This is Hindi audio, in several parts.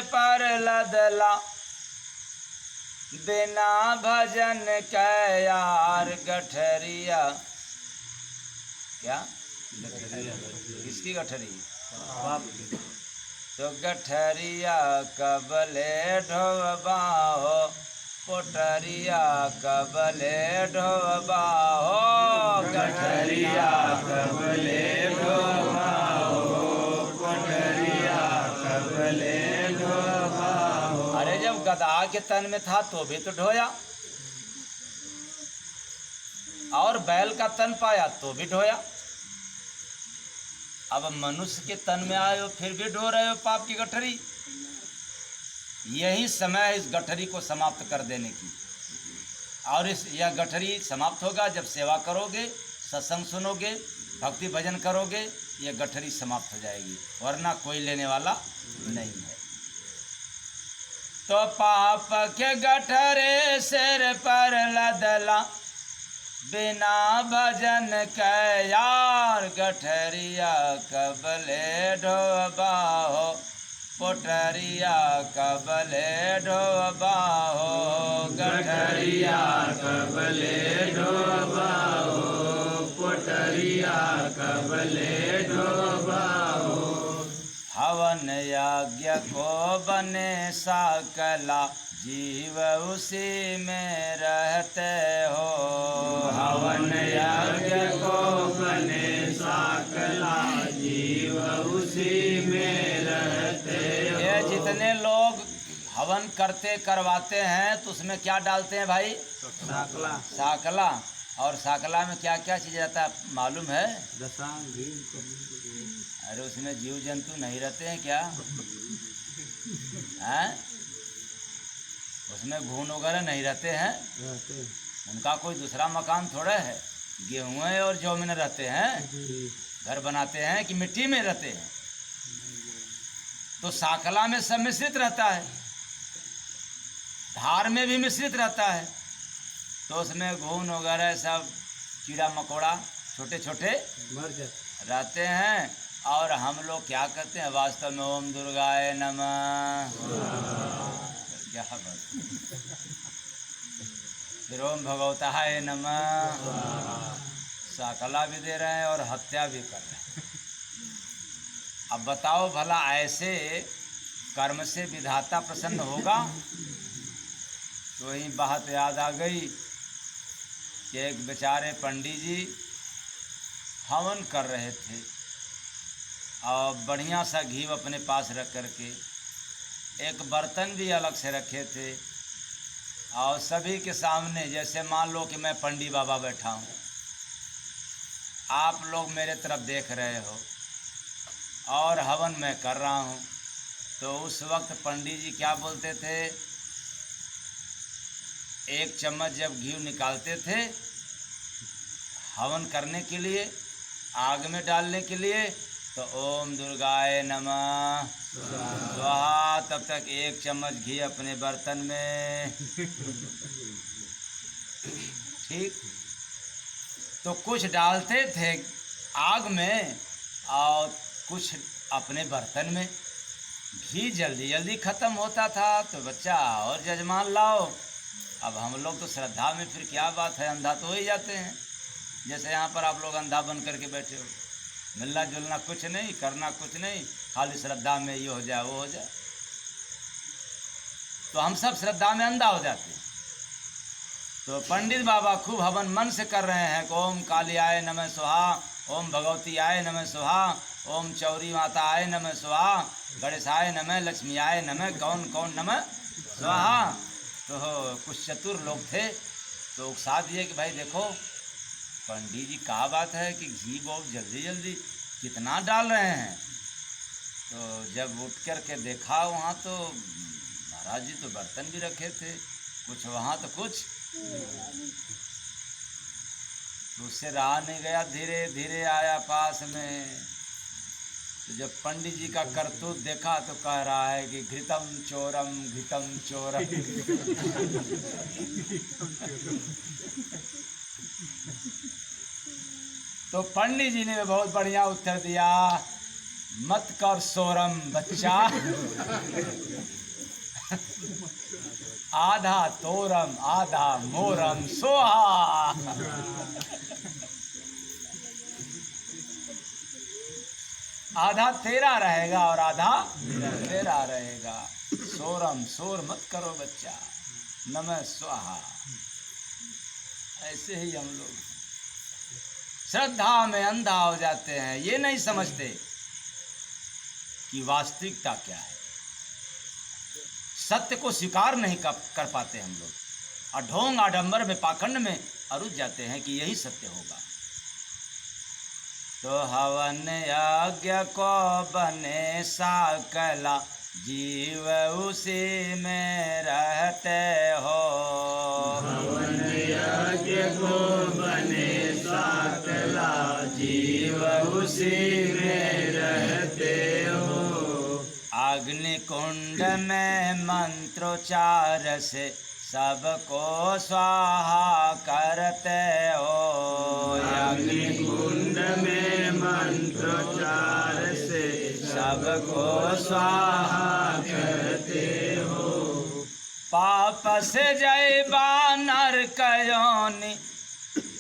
पर लदला, बिना भजन के यार गठरिया। क्या किसकी गठरी? तो गठरिया कबले ढोबा हो, पोटरिया कबले ढोबा हो, गठरिया कबले ढोबा हो, पोटरिया कबले ढोबा हो। अरे जब गधा के तन में था तो भी तो ढोया, और बैल का तन पाया तो भी ढोया। अब मनुष्य के तन में आए हो फिर भी ढो रहे हो पाप की गठरी। यही समय है इस गठरी को समाप्त कर देने की। और यह गठरी समाप्त होगा जब सेवा करोगे, सत्संग सुनोगे, भक्ति भजन करोगे, यह गठरी समाप्त हो जाएगी, वरना कोई लेने वाला नहीं है। तो पाप के गठरे सिर पर लदला, बिना भजन के यार गठरिया कबले ढोबा हो, पोटरिया कबले ढोबा हो, गठरिया कबले ढोबा हो, पोटरिया कबले ढोबा हो। हवन यज्ञ को बने साकला, जीव उसी में रहते हो। हवन यज्ञ को बने साकला, जीव उसी में रहते हो। ये जितने लोग हवन करते करवाते हैं तो उसमें क्या डालते हैं भाई? साकला। साकला। और साकला में क्या क्या चीज रहता है मालूम है? अरे उसमें जीव जंतु नहीं रहते हैं क्या? हैं? उसमें घून वगैरह नहीं रहते हैं? उनका कोई दूसरा मकान थोड़ा है। गेहूं और जौ में रहते हैं, घर बनाते हैं कि मिट्टी में रहते हैं? तो साकला में सब मिश्रित रहता है, धार में भी मिश्रित रहता है। तो उसमें घून वगैरह सब कीड़ा मकोड़ा छोटे छोटे रहते हैं। और हम लोग क्या करते हैं वास्तव में? ओम दुर्गाय नमः, क्या बात। फिर ओम भगवताय नमः, साकला भी दे रहे हैं और हत्या भी कर रहे हैं। अब बताओ भला ऐसे कर्म से विधाता प्रसन्न होगा? तो वही बात याद आ गई कि एक बेचारे पंडित जी हवन कर रहे थे और बढ़िया सा घी अपने पास रख करके एक बर्तन भी अलग से रखे थे, और सभी के सामने, जैसे मान लो कि मैं पंडित बाबा बैठा हूँ, आप लोग मेरे तरफ देख रहे हो और हवन मैं कर रहा हूँ। तो उस वक्त पंडित जी क्या बोलते थे? एक चम्मच जब घी निकालते थे हवन करने के लिए, आग में डालने के लिए, तो ओम दुर्गाय नमः स्वाहा, तब तक एक चम्मच घी अपने बर्तन में। ठीक। तो कुछ डालते थे आग में और कुछ अपने बर्तन में। घी जल्दी जल्दी ख़त्म होता था तो बच्चा और जजमान लाओ। अब हम लोग तो श्रद्धा में, फिर क्या बात है, अंधा तो हो ही जाते हैं। जैसे यहाँ पर आप लोग अंधा बन करके बैठे हो, मिलना जुलना कुछ नहीं, करना कुछ नहीं, खाली श्रद्धा में ये हो जाए वो हो जाए। तो हम सब श्रद्धा में अंधा हो जाते हैं। तो पंडित बाबा खूब हवन मन से कर रहे हैं। ओम कालियाय नमः स्वाहा, ओम भगवती आय नमः स्वाहा, ओम चौरी माता आय नमः स्वाहा, गणेशाय नमः, लक्ष्मीयाय नमः, कौन कौन नमः स्वाहा। तो कुछ चतुर लोग थे तो उकसा दिए कि भाई देखो पंडित जी क्या बात है कि घी बहुत जल्दी जल्दी कितना डाल रहे हैं। तो जब उठ कर के देखा वहाँ तो महाराज जी तो बर्तन भी रखे थे, कुछ वहाँ तो कुछ। तो उससे रहा नहीं गया, धीरे धीरे आया पास में। तो जब पंडित जी का करतूत देखा तो कह रहा है कि घृतम चोरम घृतम चोरम। तो पंडित जी ने बहुत बढ़िया उत्तर दिया मत कर शोरम बच्चा, आधा तोरम आधा मोरम सोहा। आधा तेरा रहेगा और आधा मेरा रहेगा। शोरम शोर मत करो बच्चा, नमः स्वाहा। ऐसे ही हम लोग श्रद्धा में अंधा हो जाते हैं, ये नहीं समझते कि वास्तविकता क्या है। सत्य को स्वीकार नहीं कर पाते हम लोग, और ढोंग आडंबर में पाखंड में अरुझ जाते हैं कि यही सत्य होगा। तो हवन यज्ञ को बने साकला, जीव उसी में रहते हो। हवन यज्ञ को बने साकला, जीव उसी में रहते हो। अग्नि कुंड में मंत्रोच्चार से सबको स्वाहा करते हो। अग्नि कुंड में मंत्रोच्चार से सबको स्वाहा करते हो। पाप से जयबा नरक योनि,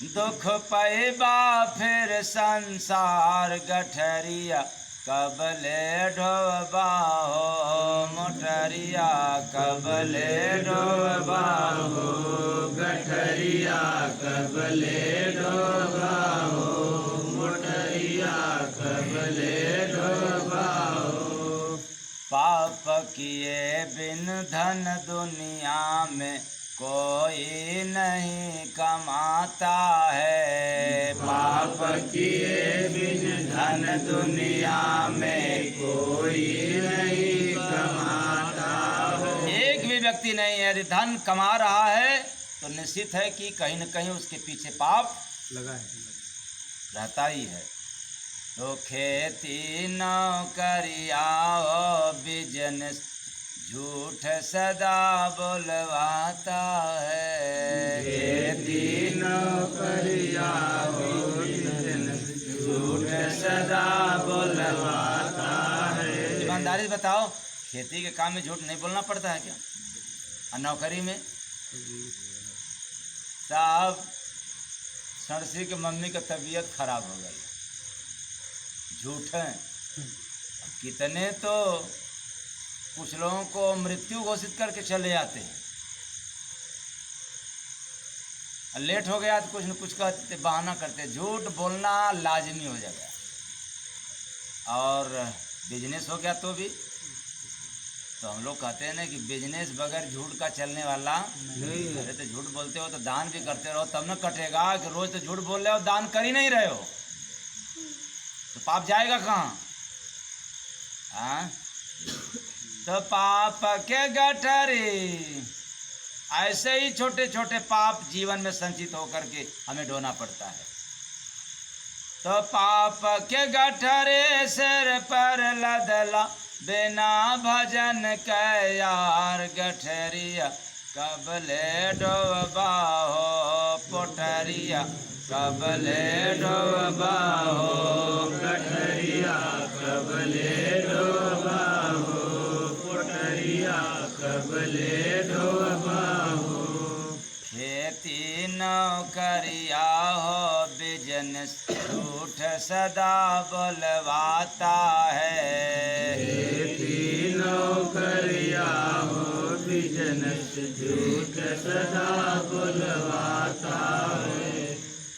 दुख पैबा फिर संसार गठरिया, कबले ढोबा हो मोटरिया, कबले ढोबा हो गठरिया, कबले ढोबा हो मोटरिया, कबले ढोबा हो। पाप किए बिन धन दुनिया में कोई नहीं कमाता है। पाप किए बिन धन दुनिया में कोई नहीं कमाता है। एक भी व्यक्ति नहीं है, यदि धन कमा रहा है तो निश्चित है कि कहीं न कहीं उसके पीछे पाप लगा रहता ही है। तो खेती नौकरिया हो बिजनेस, झूठ सदा बोलवाता है। खेती नौकरिया हो बिजनेस, झूठ सदा बोलवाता है। ईमानदारी से बताओ, खेती के काम में झूठ नहीं बोलना पड़ता है क्या? और नौकरी में साहब सरसी की मम्मी का तबीयत खराब हो गई, झूठ है। कितने तो कुछ लोगों को मृत्यु घोषित करके चले जाते हैं, लेट हो गया तो कुछ न कुछ कहते, बहाना करते। झूठ बोलना लाजमी हो जाएगा। और बिजनेस हो गया तो भी, तो हम लोग कहते हैं ना कि बिजनेस बगैर झूठ का चलने वाला नहीं। अरे तो झूठ बोलते हो तो दान भी करते रहो, तब न कटेगा। कि रोज तो झूठ बोल रहे हो, दान कर ही नहीं रहे हो, तो पाप जाएगा कहाँ? हाँ, तो पाप के गठरी, ऐसे ही छोटे छोटे पाप जीवन में संचित होकर के हमें ढोना पड़ता है। तो पाप के गठरे सिर पर लदला, बिना भजन के यार गठरिया, कबले डोबा हो पोटरिया, कबले डोबा हो गठरिया, कबले ढोबा हो पोटरिया, कबले ढोबा हो। खेती नौकरिया हो बिजनेस, झूठ सदा बोलवाता है। खेती नौकरिया हो बिजनेस, झूठ सदा बुलवाता है।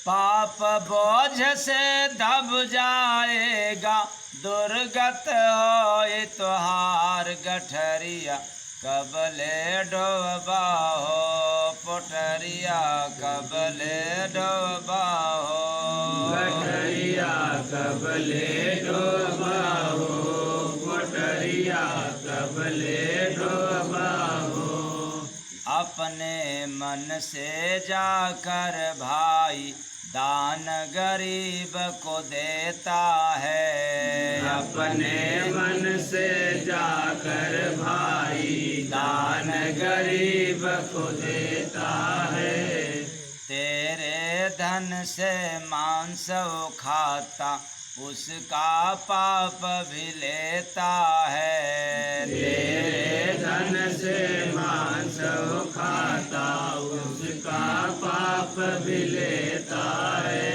पाप बोझ से दब जाएगा, दुर्गत हो तुहार गठरिया, कबले डोबा हो पोटरिया, कबले डोबा हो गठरिया, कबले ढोबा हो पोटरिया, कबले ढोबा हो। अपने मन से जाकर भाई दान गरीब को देता है। अपने मन से जाकर भाई दान गरीब को देता है। तेरे धन से मांस वो खाता, उसका पाप भी लेता है। तेरे धन से मांस वो खाता, उसका पाप भी लेता है।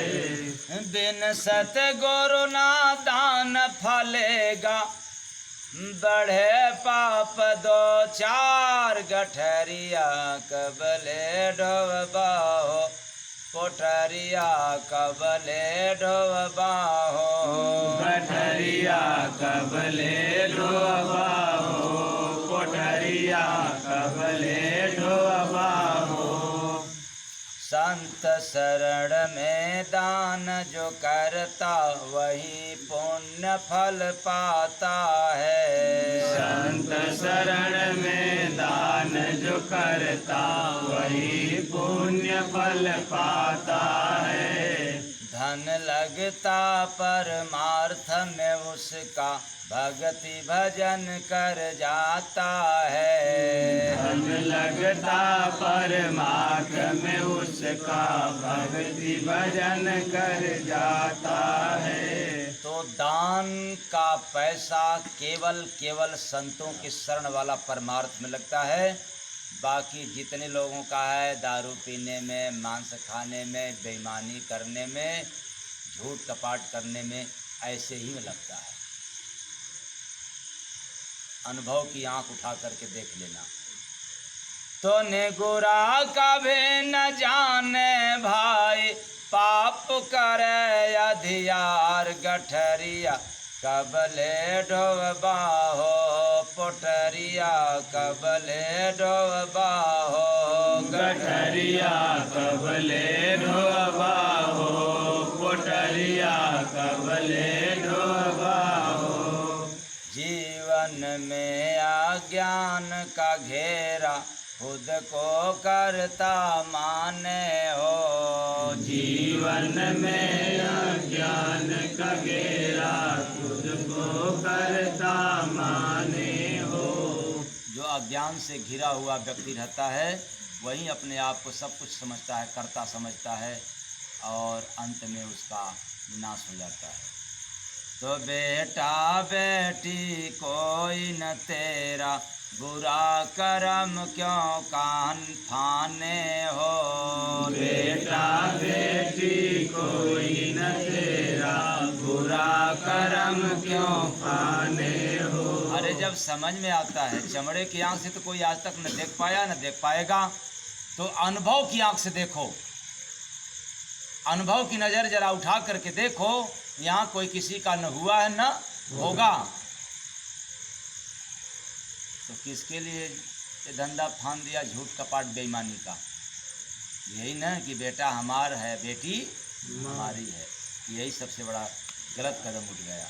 बिन सतगुरु ना दान फलेगा, बढ़े पाप दो चार। गठरिया कबले डोबा हो, कोठरिया कबले डोबा हो। गठरिया कबले ढोबा हो, कोठरिया कबले ढोबा हो। संत शरण में दान जो करता, वही पुण्य फल पाता है। संत शरण में दान जो करता, वही पुण्य फल पाता है। धन लगता परमार्थ में उसका, भक्ति भजन कर जाता है। धन लगता परमार्थ में उसका, भक्ति भजन कर जाता है। तो दान का पैसा केवल संतों की शरण वाला परमार्थ में लगता है। बाकी जितने लोगों का है दारू पीने में, मांस खाने में, बेईमानी करने में, झूठ कपाट करने में, ऐसे ही में लगता है। अनुभव की आंख उठा करके देख लेना। तो निगुरा कभी न जाने भाई, पाप करे अधियार। गठरिया कबले डोबा हो, पोटरिया कबले डोबा हो। गठरिया कबले ढोबा हो, कोठरिया कबले ढोबा हो। जीवन में अज्ञान का घेरा, खुद को करता माने हो। जीवन में अज्ञान का घेरा, खुद को करता माने हो। जो अज्ञान से घिरा हुआ व्यक्ति रहता है, वही अपने आप को सब कुछ समझता है, करता समझता है, और अंत में उसका विनाश हो जाता है। तो बेटा बेटी कोई न तेरा, बुरा कर्म क्यों कान फाने हो। बेटा बेटी कोई न तेरा, बुरा कर्म क्यों पाने हो। अरे जब समझ में आता है, चमड़े की आंख से तो कोई आज तक न देख पाया न देख पाएगा, तो अनुभव की आंख से देखो, अनुभव की नज़र जरा उठा करके देखो। यहाँ कोई किसी का न हुआ है न होगा, तो किसके लिए ये धंधा फान दिया झूठ कपाट बेईमानी का? यही न कि बेटा हमार है, बेटी हमारी है। यही सबसे बड़ा गलत कदम उठ गया।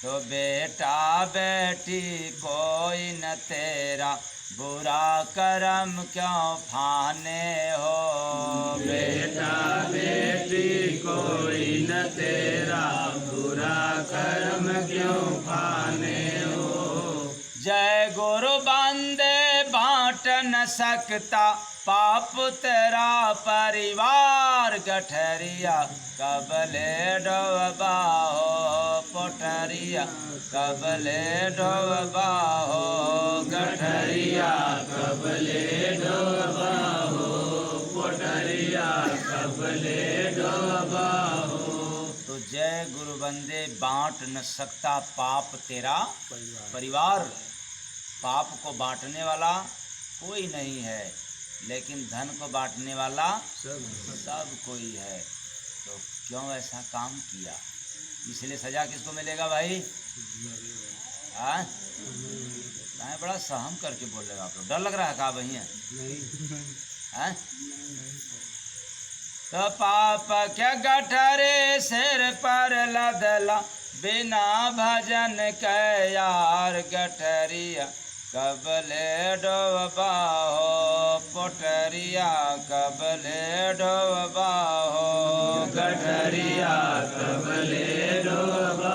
तो बेटा बेटी कोई न तेरा, बुरा कर्म क्यों फाने हो। बेटा बेटी कोई न तेरा, बुरा कर्म क्यों पाने हो। जय गुरु बंदे बांट न सकता, पाप तेरा परिवार। गठरिया कबले डोबा हो, पोटरिया कबले डोबा हो। गठरिया कबले ढोबा हो, पोटरिया कबले ढोबा हो। तो जय गुरु बंदे बांट न सकता, पाप तेरा परिवार। पाप को बांटने वाला कोई नहीं है, लेकिन धन को बांटने वाला सब कोई है। तो क्यों ऐसा काम किया? इसलिए सजा किसको मिलेगा भाई? हाँ, बड़ा सहम करके बोल रहे हो आप लोग। डर लग रहा है का भैया? हाँ? तो पाप क्या गठरे सिर पर लदला, बिना भजन के यार। गठरिया कबले डोबा हो, पोटरिया कबले डोबा हो। गठरिया कबले ढोबा